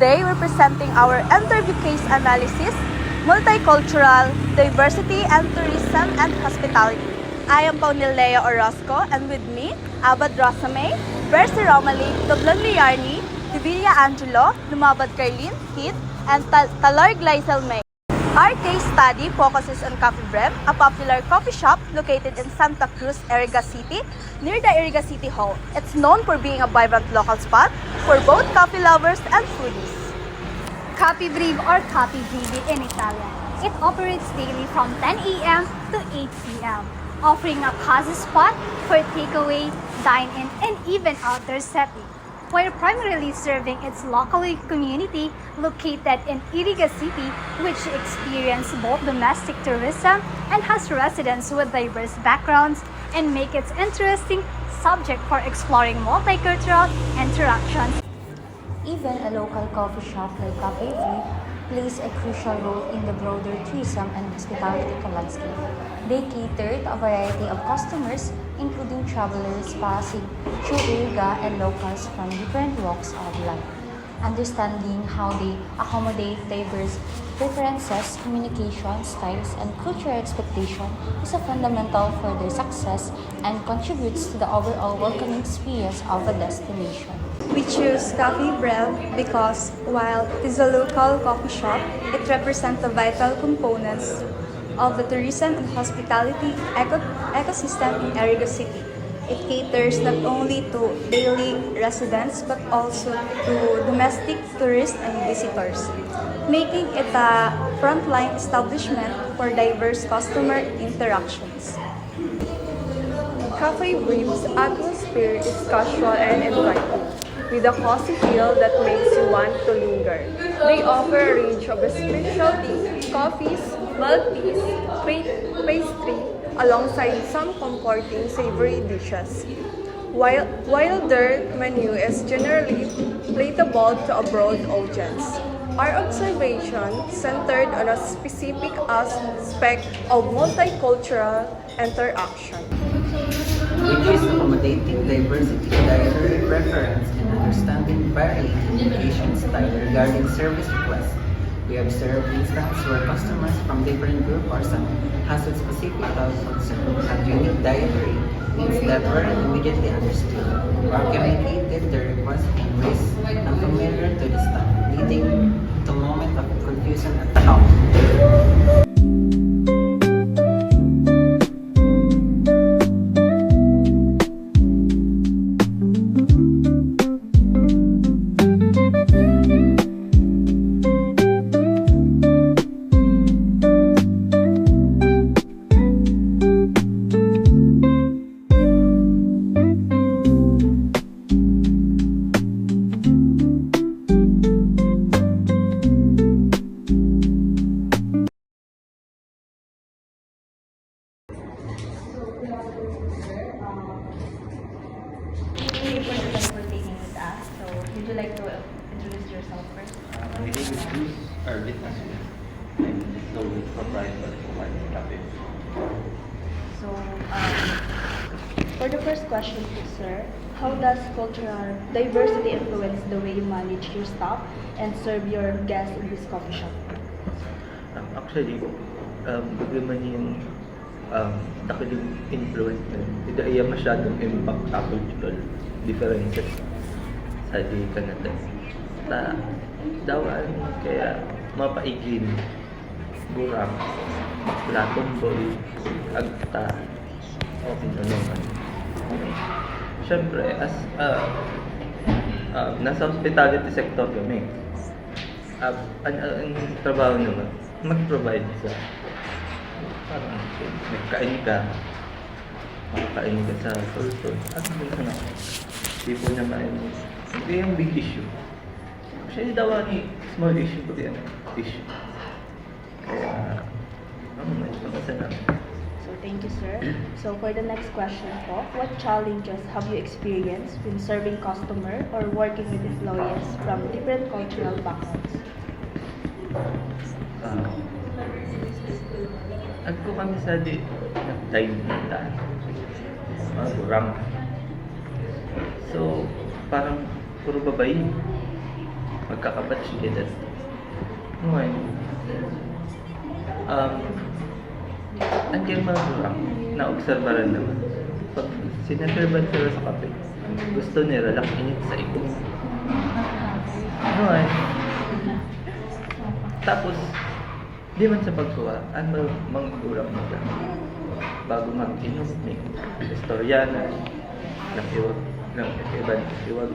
today we're presenting our interview case analysis, multicultural, diversity and tourism and hospitality. I am Paunilea Orozco and with me, Abad Rosame, Bercy Romali, Toblan Liarni, Divilla Angelo, Lumabad Carlin, Heath, and Talor Gleisel May. Our case study focuses on Coffee Brev, a popular coffee shop located in Santa Cruz, Iriga City, near the Iriga City Hall. It's known for being a vibrant local spot for both coffee lovers and foodies. Coffee Brev or Coffee Brevi in Italian. It operates daily from 10 a.m. to 8 p.m., offering a cozy spot for takeaway, dine-in, and even outdoor setting. While primarily serving its local community located in Iriga City, which experiences both domestic tourism and has residents with diverse backgrounds and make it interesting subject for exploring multicultural interactions. Even a local coffee shop like Cafe Brev plays a crucial role in the broader tourism and hospitality landscape. They cater to a variety of customers, including travelers passing through Iriga and locals from different walks of life. Understanding how they accommodate diverse preferences, communication styles, and cultural expectation is a fundamental for their success and contributes to the overall welcoming experience of a destination. We choose Coffee Brev because while it is a local coffee shop, it represents the vital components of the tourism and hospitality ecosystem in Iriga City. It caters not only to daily residents but also to domestic tourists and visitors, making it a frontline establishment for diverse customer interactions. Cafe Brev's atmosphere is casual and inviting, with a cozy feel that makes you want to linger. They offer a range of specialty coffees, milk teas, pastry, alongside some comforting savory dishes. While their menu is generally palatable to a broad audience, our observation centered on a specific aspect of multicultural interaction, which is accommodating diversity, dietary preference, and understanding varying communication style regarding service requests. We observe instances where customers from different groups or some has a specific health concern and unique dietary needs that weren't immediately understood or communicated their requests in ways unfamiliar to the staff, leading to a moment of confusion and shock. Thank you for the time for taking with us. So, would you like to introduce yourself first? My name is Bruce Arvin Aswin. I'm the sole proprietor of my cafe. So, for the first question, sir, how does cultural diversity influence the way you manage your staff and serve your guests in this coffee shop? Actually, bagaman yung dakiling influence na yun, hindi ay masyadong impact sa cultural differences sa di Canada. Dawaan kaya mapaigin, burang, latumboy, agta, o kung ano man. Siyempre, as nasa hospitality sector kami, ang trabaho naman, mag-provide sa parang nagkain ka, makakain ka sa culture. At ano na, tipo niya kain mo. Hindi yung big issue. Actually, daw ni small issue ko yan. Issue. Kaya, magpapasa namin. So, thank you, sir. So, for the next question po, what challenges have you experienced when serving customer or working with employees from different cultural backgrounds? Agko kami sa nag-dive na burang. So, parang puro babae. magkakabatch kita. Ngayon, andiyan mga kurang, na-obserbaran naman. Pag sinaserban sila sa kape, gusto nila lang init sa iko. Ngayon, tapos, di man sa pagkuha, ano mga kurang nila. Bago mag-inom, may istoryana, ng iwag.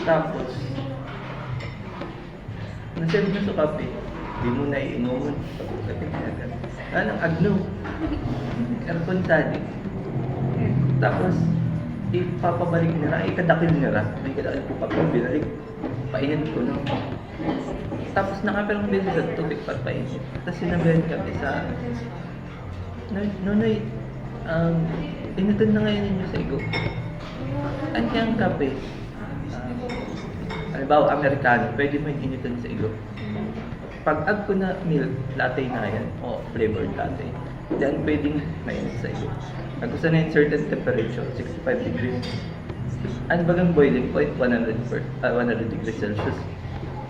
Tapos, naserve na sa kape, di mo na iinuman. Anong agno? Aircon tadi. Tapos, ipapabalik nila, ikadakil nila. May kadakil ko pa kung binalik. Painit ko no. Tapos nakaperang beses sa tubig papainit. Tapos sinabihan kami sa Nonoy, initin na ngayon ninyo sa igo. Ang kape, halimbawa Amerikano, pwede mo yung initin sa igo. Pag add ko na milk, latte na yan, o flavored latte, then pwedeng mainit sa igo. Pag gusto na yung certain temperature, 65 degrees. Ano bagang boiling point? 100 degrees Celsius.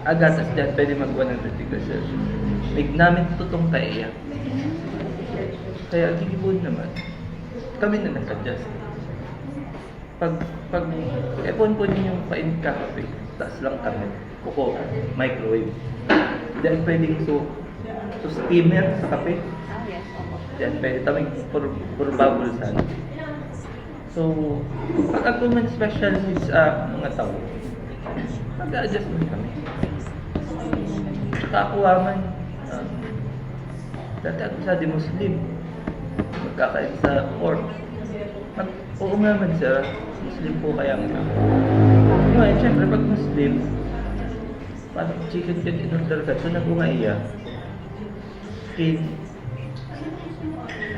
Agatas dyan, pwede mag 100 degrees Celsius. May namin tutong kaya. Kaya gigibon naman, kami na nag-adjust. Pag epon-pon yung painit ka kape, taas lang kami, kuko, microwave. Then pwedeng so steamer sa kape. Then pwede tamig puro bubble sana. So, pag ako man special needs mga tao, mag-adjust naman kami. Kakuha man, dati ako sa di Muslim, magkakain sa pork. Oo naman sir, Muslim po kaya nga. Ngayon, syempre pag Muslim, parang chicken in order ka, so nag-ungaiya.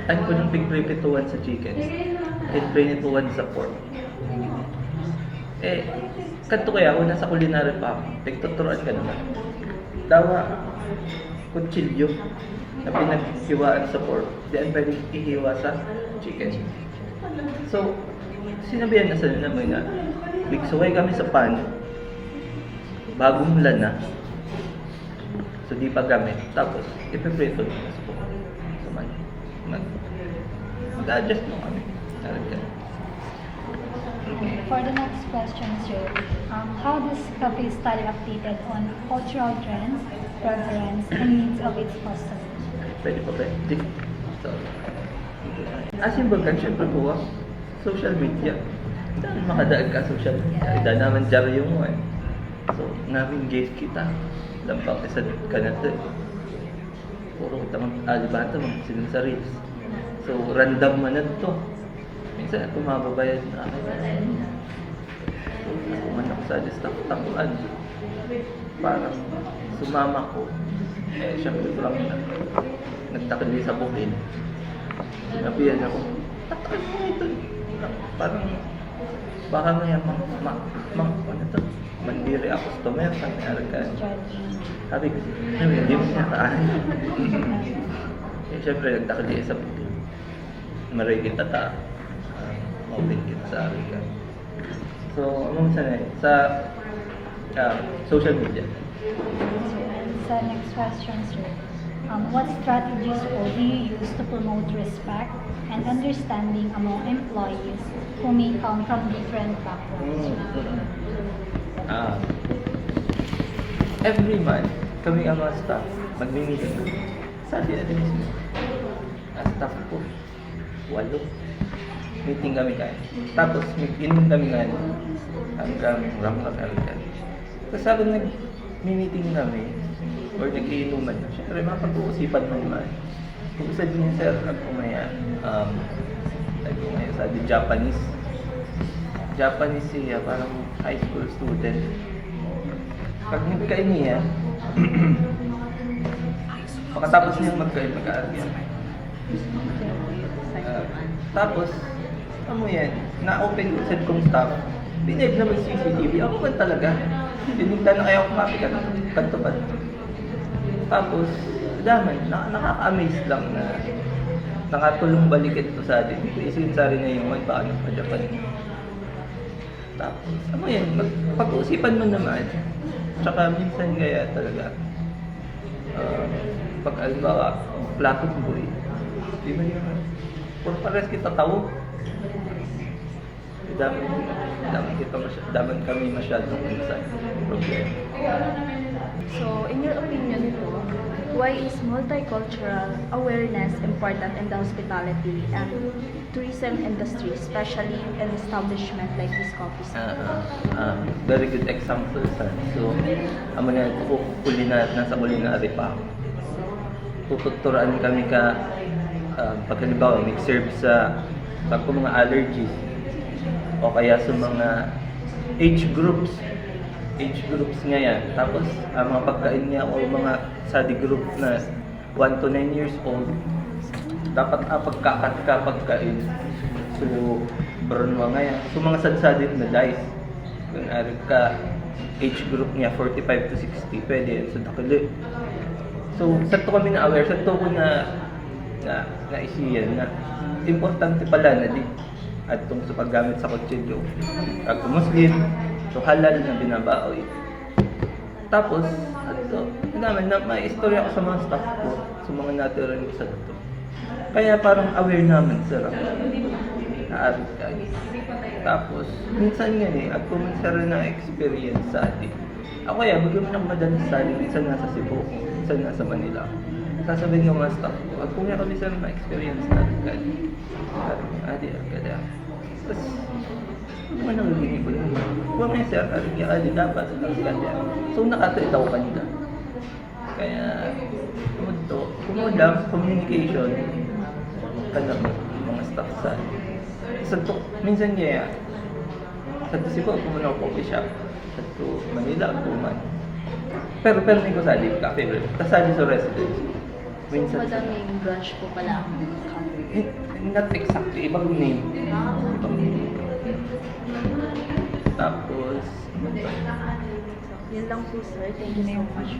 Ano ko ng big 3 to 1 sa chicken, and 20 to 1 sa pork. Kanto kaya ako, nasa culinary pa ako, pagtuturuan ka naman. Dawa, kutsilyo, na pinaghiwaan sa pork, then pwedeng ihiwa sa chicken. So, sinabihan na sa namin na bigsuway kami sa pan, bagong lana, so di pa gamit, tapos ipiprito na sa pork. So, mag-adjust mo kami. For the next question, sir, how does Cafe study updated on cultural trends, preference, and needs of its customers? Pwede pa ba? So, asin bagan, syempre po social media. Dahil makadaan ka social media, dahil naman dyaryo mo eh. So, na-engage kita. Lampang isa ka na ito eh. Puro kita mag-alibata, mag-siling sa reels. So, random man na ito. Minsan ako mababayad na ako. So, ako man ako sa takuan. Parang sumama ko. Syempre ko lang nagtakili sa bukid. Sinabihan ako, takal mo ito. Parang, baka ngayon, mandiri ako customer, kanyari ka. Sabi ko, hindi mo niya kaan. Siyempre, nagtakili sa bukid. Maray kita open kita sa Arica. So, ano sana sa social media. Sa next question, sir. What strategies do you use to promote respect and understanding among employees who may come from different backgrounds? Every month, kami ang mga staff, magmi-meeting. Sa atin natin mismo. Staff ko, 8. Meeting kami kayo. Tapos, inom kami ngayon. Hanggang ramang kalikan. Tapos habang nag-meeting kami, or nag-iinuman na, syempre mapag-uusipan mo naman. Kung isa din yung sir, nag-umaya sa Japanese. Japanese siya, parang high school student. Pag nagkain niya, pagkatapos niya mag-aaral yan. Tapos, ano yan, na-open ko sa kong staff, pinag naman CCTV, ako man talaga. Tinignan na kaya kumapi ka ng kanto-kanto. Tapos, daman, nakaka-amaze lang na nakatulong balik ito sa atin. Isin sa rin na yung paano pa Japan. Tapos, ano yan, pag-uusipan mo naman. Tsaka minsan kaya talaga, pag alimbawa, plato boy, di ba yun? Puro pares kita tao. Dami kami masyadong minsan problema. So, in your opinion po, why is multicultural awareness important in the hospitality and tourism industry, especially in establishment like this coffee shop? Very good example, sir. So, amo na nasa culinary pa. Tuturuan kami ka pag halimbawa mag-serve sa mga allergies o kaya sa mga age groups ngayon. Tapos ang mga pagkain niya o mga study group na 1 to 9 years old, dapat pagkakat ka pagkain. So, Bronwa ngayon. So, mga sadsadin na dice. Kung ka age group niya 45 to 60, pwede yan. So, dakili. So, sa to kami na aware, sa to ko na isiyan na importante pala na di at sa paggamit sa kutsilyo. Pag Muslim, so halal na binabaoy. Tapos, naman na may istorya ko sa mga staff ko, sa mga natural sa to. Kaya parang aware naman sir. Naarit ka. Tapos, minsan nga at kung minsan na experience sa atin. Ako kaya, bigyan mo ng madalas sa atin, minsan nasa Cebu, minsan nasa Manila. Sasabihin ng mga staff ko, at kung kami sa mga experience natin ka, adi agad. Tapos, ano nang hibigay ko lang? Huwag nga sir, adi dapat sa kanya. So, nakatuit ako kanina. Kaya, kumudang communication ka ng mga staff sa minsan kaya, sa Cebu, pumunta ako coffee shop. Sa Manila, man. Pero may ko sa adik, cafe break. Tapos sa residence. Minsan Madaming branch po pala ang cafe. Not exactly, ibang name. Tapos, Yun lang po sir. Thank you so much.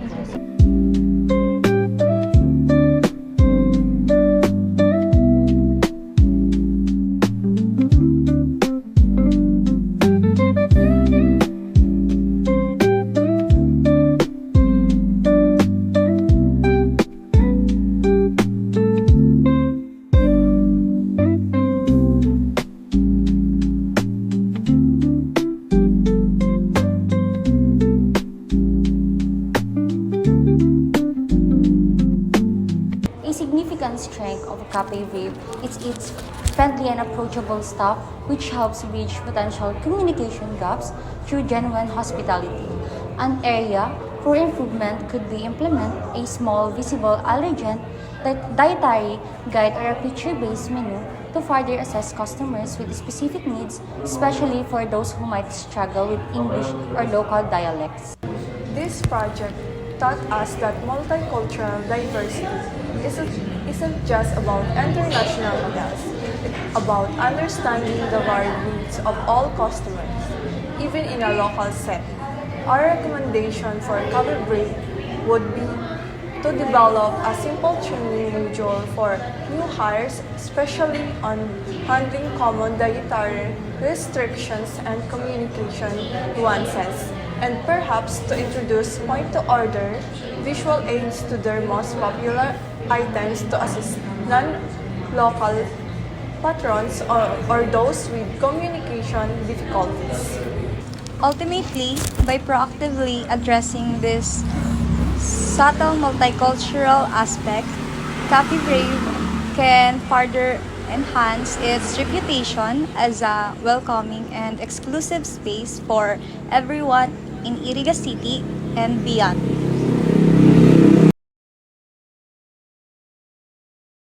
A significant strength of Cafe Vive is its friendly and approachable staff, which helps bridge potential communication gaps through genuine hospitality. An area for improvement could be implement a small visible allergen dietary guide or a picture-based menu to further assess customers with specific needs, especially for those who might struggle with English or local dialects. This project taught us that multicultural diversity isn't just about international models. It's about understanding the varied needs of all customers, even in a local setting. Our recommendation for Cafe Break would be to develop a simple training module for new hires, especially on handling common dietary restrictions and communication nuances, and perhaps to introduce point-to-order visual aids to their most popular items to assist non-local patrons or those with communication difficulties. Ultimately, by proactively addressing this subtle multicultural aspect, Cafe Brave can further enhance its reputation as a welcoming and exclusive space for everyone in Iriga City and beyond.